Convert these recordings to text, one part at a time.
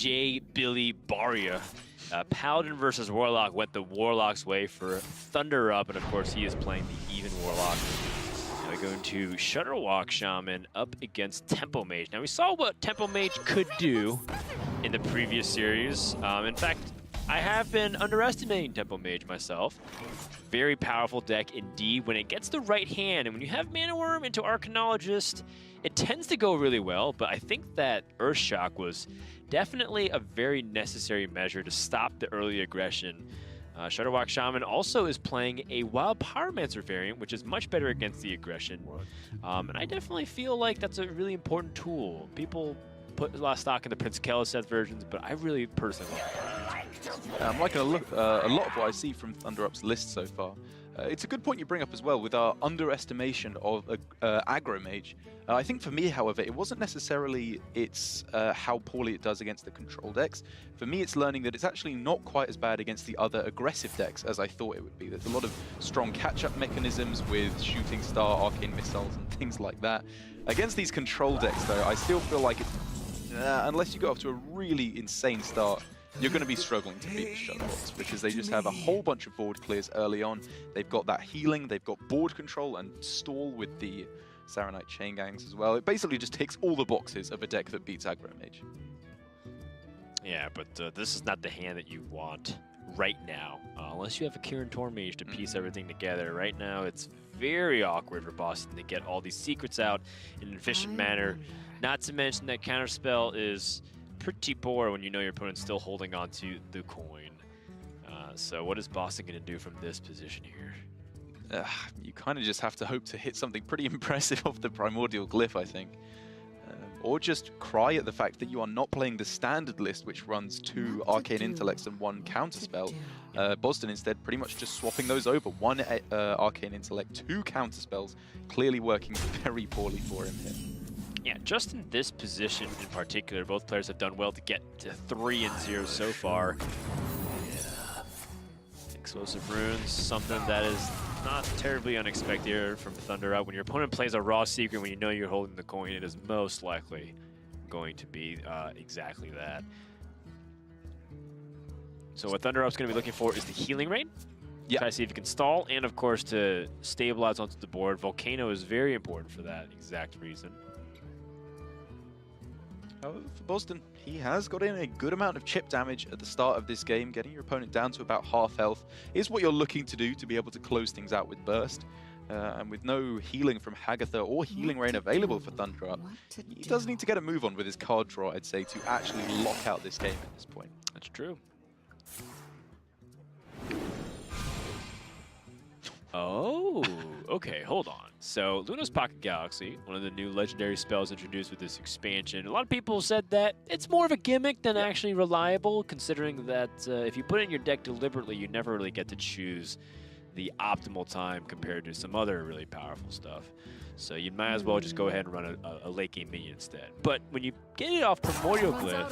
J. Billy Barria. Paladin versus Warlock went the Warlock's way for ThunderUP, and of course he is playing the even Warlock. Now we go into Shutterwalk Shaman up against Tempo Mage. Now we saw what Tempo Mage could do in the previous series. In fact, I have been underestimating Tempo Mage myself. Very powerful deck indeed when it gets the right hand, and when you have Mana Worm into Arcanologist, it tends to go really well, but I think that Earthshock was definitely a very necessary measure to stop the early aggression. Shutterwalk Shaman also is playing a Wild Pyromancer variant, which is much better against the aggression. And I definitely feel like that's a really important tool. People put a lot of stock in the Prince Keliseth versions, but I really personally like it. I'm liking a lot of what I see from ThunderUP's list so far. It's a good point you bring up as well with our underestimation of aggro mage. I think for me, however, it wasn't necessarily how poorly it does against the control decks. For me, it's learning that it's actually not quite as bad against the other aggressive decks as I thought it would be. There's a lot of strong catch-up mechanisms with Shooting Star, Arcane Missiles, and things like that. Against these control decks, though, I still feel like unless you go off to a really insane start, you're going to be struggling to beat the Shutterbox because they just have a whole bunch of board clears early on. They've got that healing, they've got board control and stall with the Saronite Chain Gangs as well. It basically just ticks all the boxes of a deck that beats aggro mage. Yeah, but this is not the hand that you want right now, unless you have a Kirin Tormage to piece everything together. Right now, it's very awkward for Bozzzton to get all these secrets out in an efficient manner. Not to mention that Counterspell is pretty poor when you know your opponent's still holding on to the coin. So what is Bozzzton going to do from this position here? You kind of just have to hope to hit something pretty impressive off the Primordial Glyph, I think. Or just cry at the fact that you are not playing the standard list, which runs 2 Arcane Intellects and 1 Counterspell. Bozzzton instead pretty much just swapping those over. 1 Arcane Intellect, 2 Counterspells, clearly working very poorly for him here. Yeah, just in this position in particular, both players have done well to get to 3-0 so far. Explosive Runes, something that is not terribly unexpected here from ThunderUP. When your opponent plays a raw secret, when you know you're holding the coin, it is most likely going to be exactly that. So what ThunderUp's going to be looking for is the healing rate. Yeah. Try to see if you can stall, and of course to stabilize onto the board. Volcano is very important for that exact reason. For Bozzzton, he has got in a good amount of chip damage at the start of this game. Getting your opponent down to about half health is what you're looking to do to be able to close things out with Burst. And with no healing from Hagatha or Healing Rain available for ThunderUP, he does need to get a move on with his card draw, I'd say, to actually lock out this game at this point. That's true. Oh, okay, hold on. So, Luna's Pocket Galaxy, one of the new legendary spells introduced with this expansion. A lot of people said that it's more of a gimmick than actually reliable, considering that if you put it in your deck deliberately, you never really get to choose the optimal time compared to some other really powerful stuff. So you might as well just go ahead and run a late game minion instead. But when you get it off Primordial Glyph,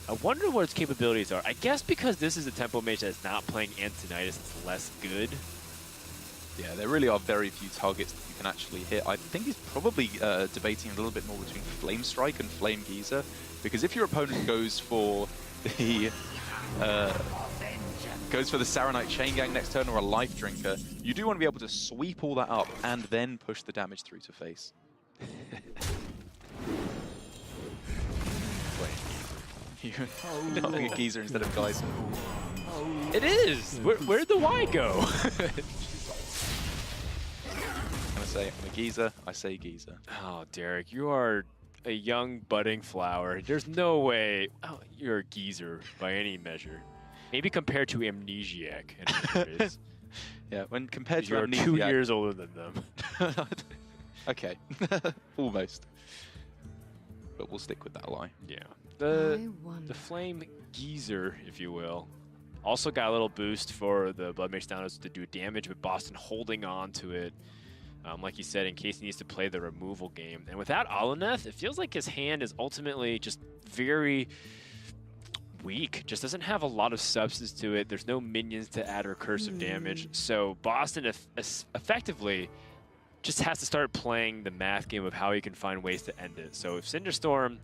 I wonder what its capabilities are. I guess because this is a Tempo Mage that's not playing Antonitis, it's less good. Yeah, there really are very few targets that you can actually hit. I think he's probably debating a little bit more between Flame Strike and Flame Geyser, because if your opponent goes for the Saronite Chain Gang next turn or a Life Drinker, you do want to be able to sweep all that up and then push the damage through to face. You're knocking a Geyser instead of Geyser. It is! Where'd the Y go? I'm gonna say I'm a Geyser, I say Geyser. Oh, Darroch, you are a young budding flower. There's no way you're a Geyser by any measure. Maybe compared to Amnesiac. Yeah, when compared to Amnesiac. You're 2 years older than them. Okay, almost. But we'll stick with that lie. Yeah. The Flame Geyser, if you will, also got a little boost for the Blood Mage Downers to do damage, with Bozzzton holding on to it, like you said, in case he needs to play the removal game. And without Aluneth, it feels like his hand is ultimately just very weak. Just doesn't have a lot of substance to it. There's no minions to add recursive damage. So Bozzzton effectively just has to start playing the math game of how he can find ways to end it. So if Cinderstorm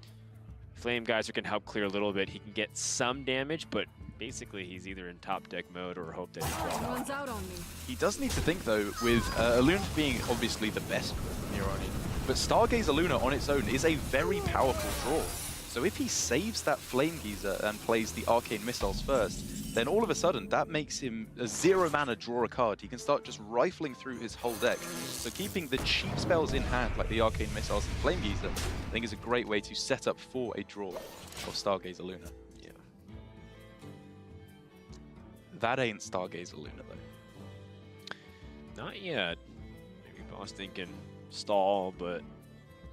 Flame Geyser can help clear a little bit. He can get some damage, but basically he's either in top deck mode or hope that he's Runs out on me. He does need to think, though, with Luna being obviously the best Mirani, but Stargazer Luna on its own is a very powerful draw. So if he saves that Flame Geyser and plays the Arcane Missiles first, then all of a sudden that makes him a 0-mana draw a card. He can start just rifling through his whole deck. So keeping the cheap spells in hand, like the Arcane Missiles and Flame Geyser, I think is a great way to set up for a draw of Stargazer Luna. Yeah. That ain't Stargazer Luna, though. Not yet. Maybe Bozzzton can stall, but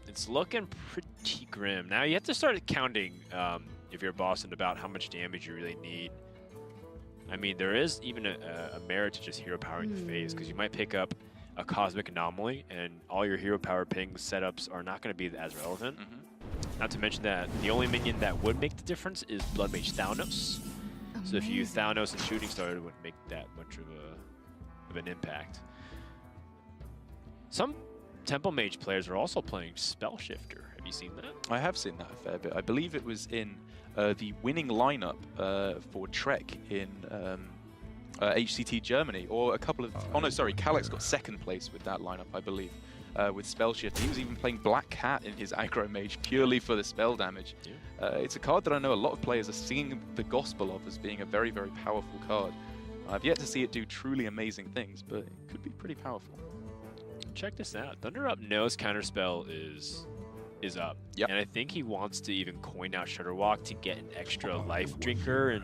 it's looking pretty grim. Now you have to start counting if you're Bozzzton about how much damage you really need. I mean, there is even a merit to just hero powering the phase, because you might pick up a Cosmic Anomaly, and all your hero power ping setups are not going to be as relevant. Not to mention that the only minion that would make the difference is Blood Mage Thanos. So if you use Thanos and Shooting Star, it wouldn't make that much of an impact. Some Temple Mage players are also playing Spell Shifter. Have you seen that? I have seen that a fair bit. I believe it was in the winning lineup for Trek in HCT Germany, or a couple of... Oh no, sorry, Calyx got second place with that lineup, I believe, with Spell Shift. He was even playing Black Cat in his aggro mage purely for the spell damage. Yeah. It's a card that I know a lot of players are singing the gospel of as being a very, very powerful card. I've yet to see it do truly amazing things, but it could be pretty powerful. Check this out. ThunderUP knows Counterspell is up. Yep. And I think he wants to even coin out Shutterwalk to get an extra life drinker and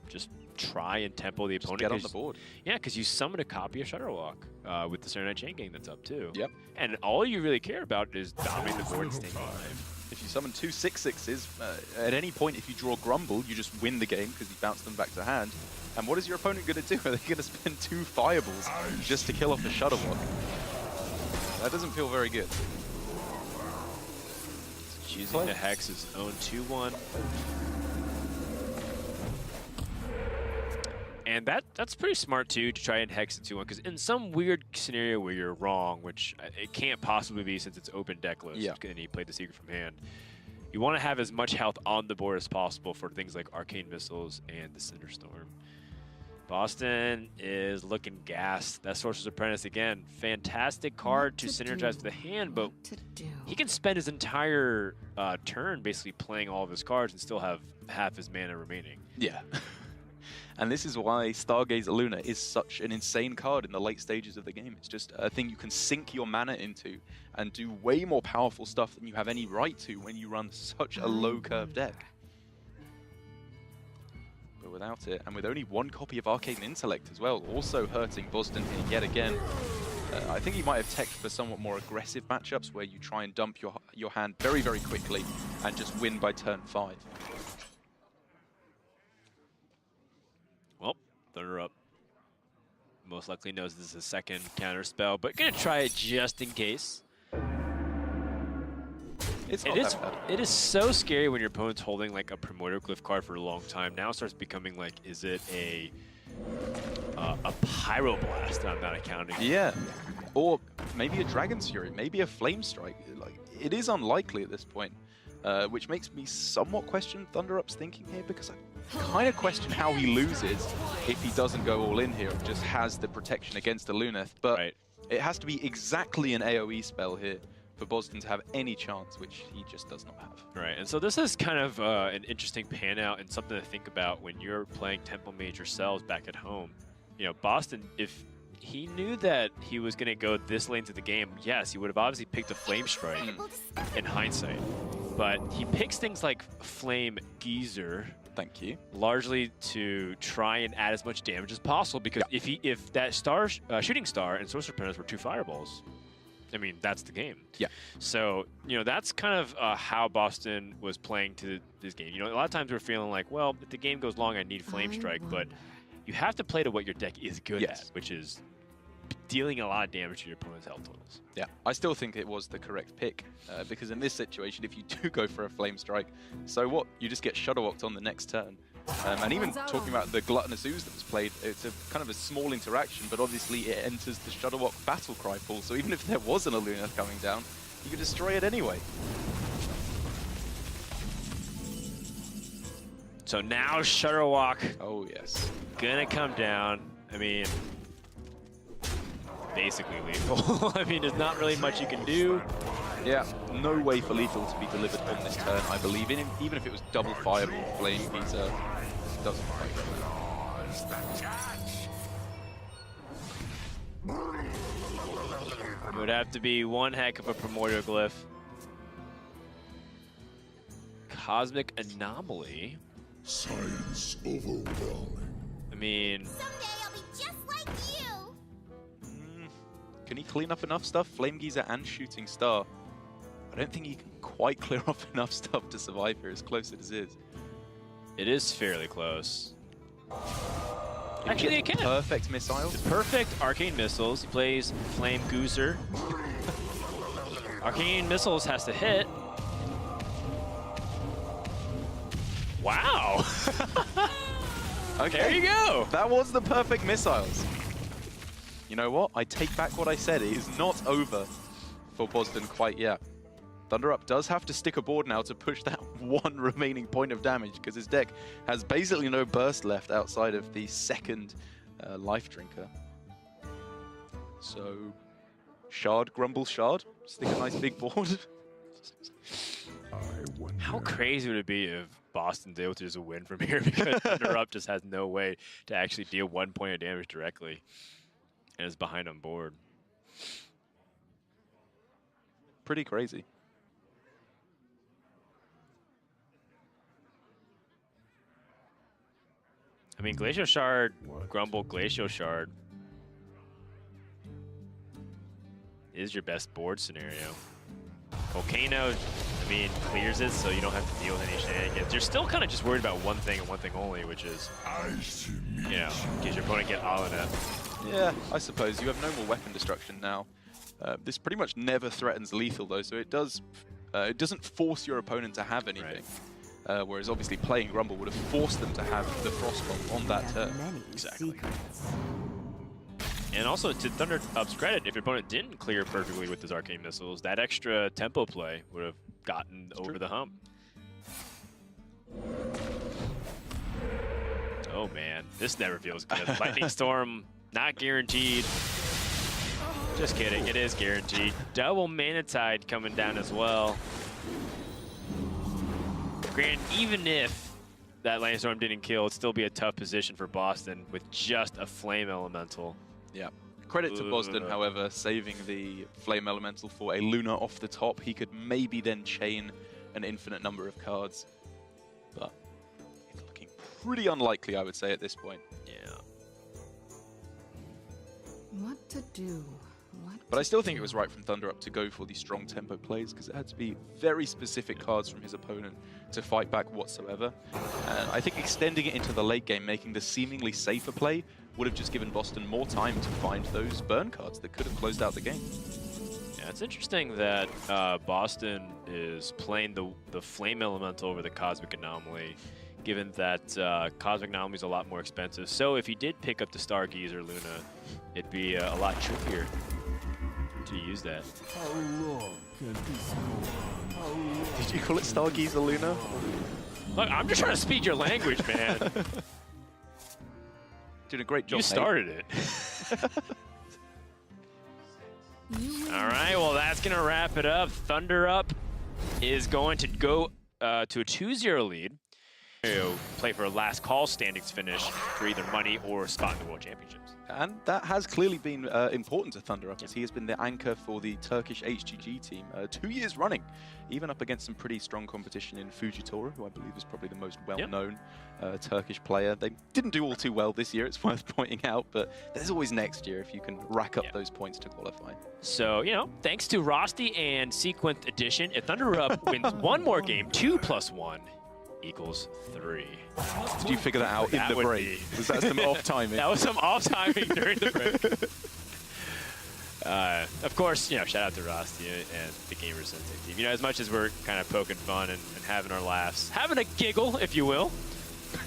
just try and tempo the opponent. Get on the board. Yeah, because you summon a copy of Shutterwalk with the Serenite Chain Gang that's up too. Yep. And all you really care about is dominating the board and staying alive. If you summon 2 6/6s, at any point if you draw Grumble, you just win the game because you bounce them back to hand. And what is your opponent going to do? Are they going to spend 2 Fireballs just to kill off the Shutterwalk? That doesn't feel very good. Choosing to hex his own 2/1. And that's pretty smart too, to try and hex the 2/1, because in some weird scenario where you're wrong, which it can't possibly be since it's open deck list, and he played the Secret from hand, you want to have as much health on the board as possible for things like Arcane Missiles and the Cinderstorm. Bozzzton is looking gassed. That Sorcerer's Apprentice again, fantastic card to synergize with the hand, but he can spend his entire turn basically playing all of his cards and still have half his mana remaining. Yeah. And this is why Stargazer Luna is such an insane card in the late stages of the game. It's just a thing you can sink your mana into and do way more powerful stuff than you have any right to when you run such a low curve deck. But without it, and with only 1 copy of Arcane Intellect as well, also hurting Bozzzton here yet again. I think he might have teched for somewhat more aggressive matchups where you try and dump your hand very, very quickly and just win by turn 5. Well, ThunderUP most likely knows this is a second counter spell, but gonna try it just in case. It is so scary when your opponent's holding like a Primordial Glyph card for a long time. Now it starts becoming like, is it a Pyroblast that I'm not accounting? Yeah, or maybe a Dragon's Fury, maybe a Flame Strike. Like, it is unlikely at this point, which makes me somewhat question ThunderUp's thinking here, because I kind of question how he loses if he doesn't go all in here and just has the protection against the Luneth. But it has to be exactly an AoE spell here for Bozzzton to have any chance, which he just does not have. Right, and so this is kind of an interesting pan out and something to think about when you're playing Temple Mage yourselves back at home. You know, Bozzzton, if he knew that he was going to go this late into the game, yes, he would have obviously picked a Flame Strike in hindsight. But he picks things like Flame Geyser. Thank you. Largely to try and add as much damage as possible, because if that Shooting Star and Sorcerer Apprentice were 2 Fireballs, I mean, that's the game. Yeah. So, you know, that's kind of how Bozzzton was playing to this game. You know, a lot of times we're feeling like, well, if the game goes long, I need Flame Strike, but you have to play to what your deck is good at, which is dealing a lot of damage to your opponent's health totals. Yeah, I still think it was the correct pick, because in this situation, if you do go for a Flame Strike, so what? You just get Shutterwalked on the next turn. And even talking about the Gluttonous Ooze that was played, it's a kind of a small interaction, but obviously it enters the Shutterwalk battle cry pool, so even if there wasn't a Luneth coming down, you could destroy it anyway. So now Shutterwalk Oh, yes. gonna come down. I mean, basically lethal. I mean, there's not really much you can do. Yeah, no way for lethal to be delivered on this turn, I believe. Even if it was double fireball, flame Giza doesn't quite go there. It would have to be one heck of a primordial glyph. Cosmic Anomaly. Science overwhelming. I mean, Someday I'll be just like you. Can he clean up enough stuff? Flame Giza and Shooting Star. I don't think he can quite clear up enough stuff to survive here, as close as it is. it is fairly close. He Actually, it gets can. Perfect missiles. Perfect arcane missiles. He plays Flame Gooser. Arcane missiles has to hit. Wow. Okay. There you go. That was the perfect missiles. You know what? I take back what I said. It is not over for Bozzzton quite yet. ThunderUP does have to stick aboard now to push that one remaining point of damage because his deck has basically no burst left outside of the second life drinker. So, Shard, Grumble, Shard. Stick a nice big board. How crazy would it be if Boston's able to just win from here because ThunderUP just has no way to actually deal 1 point of damage directly and is behind on board. Pretty crazy. I mean, Glacial Shard, Grumble, Glacial Shard is your best board scenario. Volcano, I mean, clears it so you don't have to deal with any shenanigans. You're still kind of just worried about one thing and one thing only, which is, you know, get your opponent get all in it. Yeah, I suppose. You have no more weapon destruction now. This pretty much never threatens lethal, though, so it doesn't force your opponent to have anything. Right. Whereas obviously playing Grumble would have forced them to have the Frostbomb on that turn. Exactly. And also, to ThunderUP's credit, if your opponent didn't clear perfectly with his arcane missiles, that extra tempo play would have gotten over the hump. Oh man, this never feels good. Lightning Storm, not guaranteed. Just kidding, it is guaranteed. Double Mana Tide coming down as well. Grant, even if that Lightning Storm didn't kill, it'd still be a tough position for Bozzzton with just a Flame Elemental. Yeah. Credit to Bozzzton, however, saving the Flame Elemental for a Luna off the top. He could maybe then chain an infinite number of cards. But it's looking pretty unlikely, I would say, at this point. Yeah. What to do? But I still think it was right from ThunderUP to go for the strong tempo plays because it had to be very specific cards from his opponent to fight back whatsoever. And I think extending it into the late game, making the seemingly safer play, would have just given Bozzzton more time to find those burn cards that could have closed out the game. Yeah, it's interesting that Bozzzton is playing the Flame Elemental over the Cosmic Anomaly, given that Cosmic Anomaly is a lot more expensive. So if he did pick up the Stargazer Luna, it'd be a lot trickier to use that. How long can this go on? Did you call it Stargazer Luna? Look, I'm just trying to speak your language, man. Doing a great job. You started it. All right, well, that's going to wrap it up. ThunderUP is going to go to a 2-0 lead. Play for a last call standings finish for either money or a spot in the World Championships. And that has clearly been important to ThunderUP, as he has been the anchor for the Turkish HGG team 2 years running, even up against some pretty strong competition in Fujitora, who I believe is probably the most well-known Turkish player. They didn't do all too well this year, it's worth pointing out, but there's always next year if you can rack up those points to qualify. So, you know, thanks to Rosti and Sequent Edition, if ThunderUP wins one more game, 2 + 1 = 3. Did you figure that out in the break? Was that some off timing? That was some off timing during the break. Of course, you know, shout out to Rosti and the Gamers Sensei team. You know, as much as we're kind of poking fun and having our laughs, having a giggle, if you will,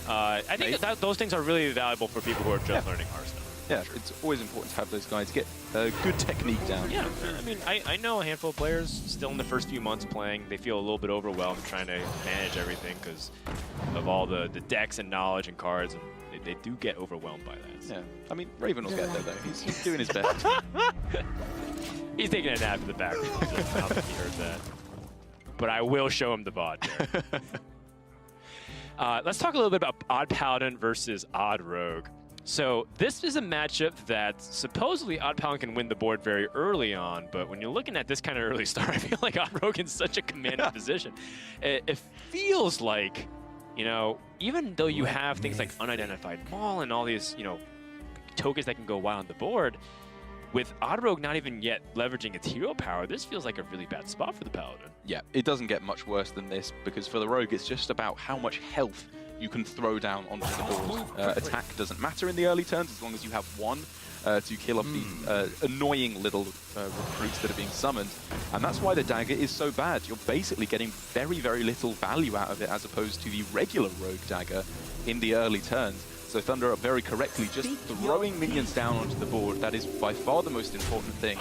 I think that those things are really valuable for people who are just learning Hearthstone. Yeah, it's always important to have those guys get good technique down. Yeah, I mean, I know a handful of players still in the first few months playing. They feel a little bit overwhelmed trying to manage everything because of all the decks and knowledge and cards. And they do get overwhelmed by that. So. Yeah, I mean, Raven will get there though. He's doing his best. He's taking a nap in the back. I don't think he heard that. But I will show him the VOD. Let's talk a little bit about Odd Paladin versus Odd Rogue. So this is a matchup that supposedly Odd Paladin can win the board very early on, but when you're looking at this kind of early start, I feel like Odd Rogue in such a commanding position. It feels like, you know, even though you have things like Unidentified Maul and all these, you know, tokens that can go wild on the board, with Odd Rogue not even yet leveraging its hero power, this feels like a really bad spot for the Paladin. Yeah, it doesn't get much worse than this, because for the Rogue, it's just about how much health you can throw down onto the board. Attack doesn't matter in the early turns as long as you have one to kill off the annoying little recruits that are being summoned. And that's why the dagger is so bad. You're basically getting very, very little value out of it as opposed to the regular Rogue dagger in the early turns. So ThunderUP very correctly just throwing minions down onto the board. That is by far the most important thing.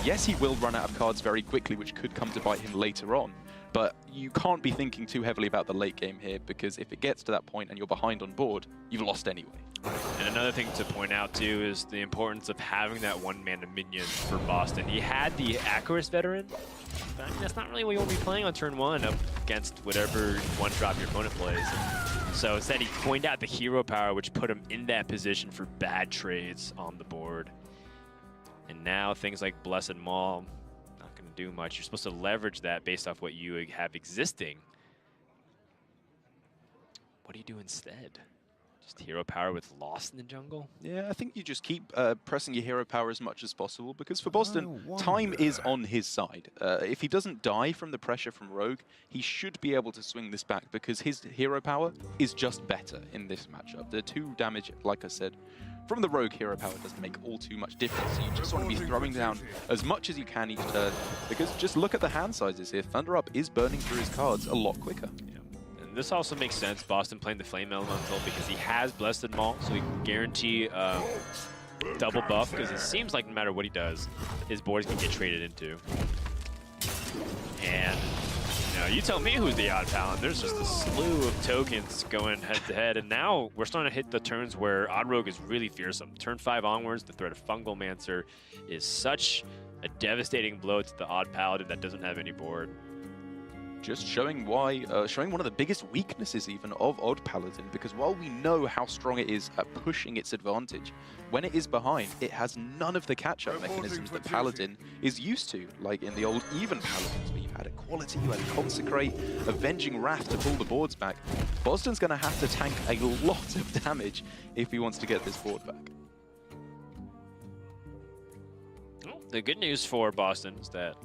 Yes, he will run out of cards very quickly, which could come to bite him later on. But you can't be thinking too heavily about the late game here, because if it gets to that point and you're behind on board, you've lost anyway. And another thing to point out too is the importance of having that one-mana minion for Bozzzton. He had the Acorus Veteran, but I mean, that's not really what you want to be playing on turn one up against whatever one-drop your opponent plays. So instead he coined out the hero power, which put him in that position for bad trades on the board. And now things like Blessed Maul, not going to do much. You're supposed to leverage that based off what you have existing. What do you do instead? Just hero power with Lost in the Jungle? Yeah, I think you just keep pressing your hero power as much as possible, because for Bozzzton, time is on his side. If he doesn't die from the pressure from Rogue, he should be able to swing this back, because his hero power is just better in this matchup. The 2 damage, like I said, from the Rogue hero power doesn't make all too much difference. So you just want to be throwing down as much as you can each turn, because just look at the hand sizes here. ThunderUP is burning through his cards a lot quicker. Yeah. This also makes sense, Bozzzton playing the Flame Elemental, because he has Blessed Maul, so he can guarantee double buff, because it seems like no matter what he does, his board's can get traded into. And, you know, you tell me who's the Odd Paladin. There's just a slew of tokens going head-to-head, and now we're starting to hit the turns where Odd Rogue is really fearsome. Turn 5 onwards, the threat of Fungal Mancer is such a devastating blow to the Odd Paladin that doesn't have any board. Just showing why, showing one of the biggest weaknesses even of Odd Paladin, because while we know how strong it is at pushing its advantage, when it is behind, it has none of the catch-up mechanisms that Paladin is used to, like in the old even Paladins, where you had Equality, you had Consecrate, Avenging Wrath to pull the boards back. Bozzzton's going to have to tank a lot of damage if he wants to get this board back. Well, the good news for Bozzzton is that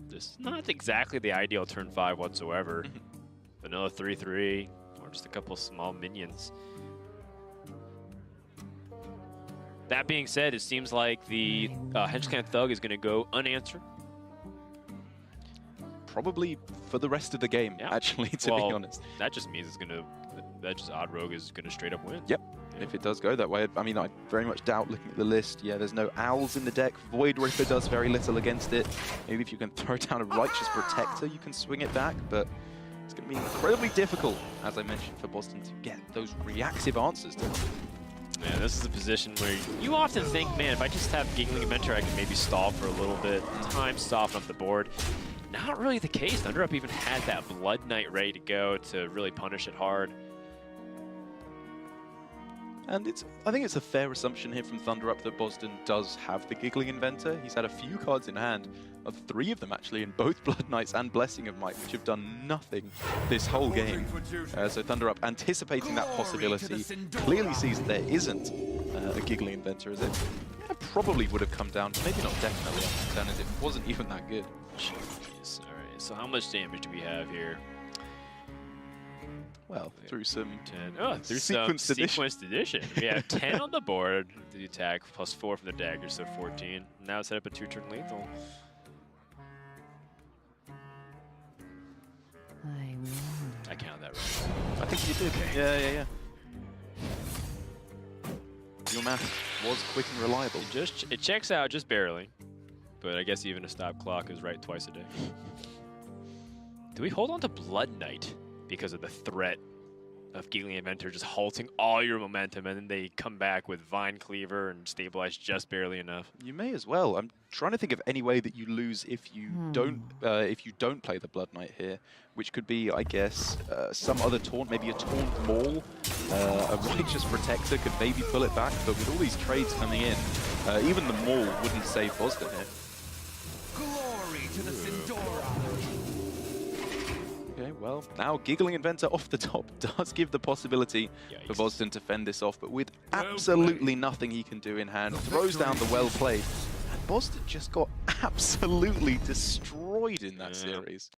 this is not exactly the ideal turn 5 whatsoever. Vanilla 3/3, or just a couple of small minions. That being said, it seems like the Henchclan Thug is going to go unanswered. Probably for the rest of the game, actually, to be honest. That just means it's going to, that just Odd Rogue is going to straight up win. Yep. If it does go that way. I mean, I very much doubt looking at the list. Yeah, there's no Owls in the deck. Void Ripper does very little against it. Maybe if you can throw down a Righteous Protector, you can swing it back, but it's going to be incredibly difficult, as I mentioned, for Bozzzton to get those reactive answers to it. Yeah, this is a position where you often think, man, if I just have Giggling Inventor, I can maybe stall for a little bit. Time soften up the board. Not really the case. ThunderUP even had that Blood Knight ready to go to really punish it hard. And I think it's a fair assumption here from ThunderUP that Bozzzton does have the Giggling Inventor. He's had a few cards in hand, of 3 of them actually, in both Blood Knights and Blessing of Might, which have done nothing this whole game. So ThunderUP, anticipating that possibility, clearly sees that there isn't a Giggling Inventor, as it probably would have come down, maybe not definitely on turn, as it wasn't even that good. Jeez. All right, so how much damage do we have here? Well, through some through sequenced addition. We have 10 on the board, the attack, plus 4 from the dagger, so 14. Now set up a 2-turn lethal. I counted that right. I think you did. Yeah. Your math was quick and reliable. It checks out just barely, but I guess even a stop clock is right twice a day. Do we hold on to Blood Knight because of the threat of Giggling Inventor just halting all your momentum, and then they come back with Vine Cleaver and stabilize just barely enough? You may as well. I'm trying to think of any way that you lose if you don't play the Blood Knight here, which could be, I guess, some other taunt, maybe a taunt Maul, a Righteous Protector could maybe pull it back, but with all these trades coming in, even the Maul wouldn't save Bozzzton here. Glory to the Sindora. Okay, well, now Giggling Inventor off the top does give the possibility for Yikes. Bozzzton to fend this off, but with absolutely nothing he can do in hand, throws down the well played, and Bozzzton just got absolutely destroyed in that series.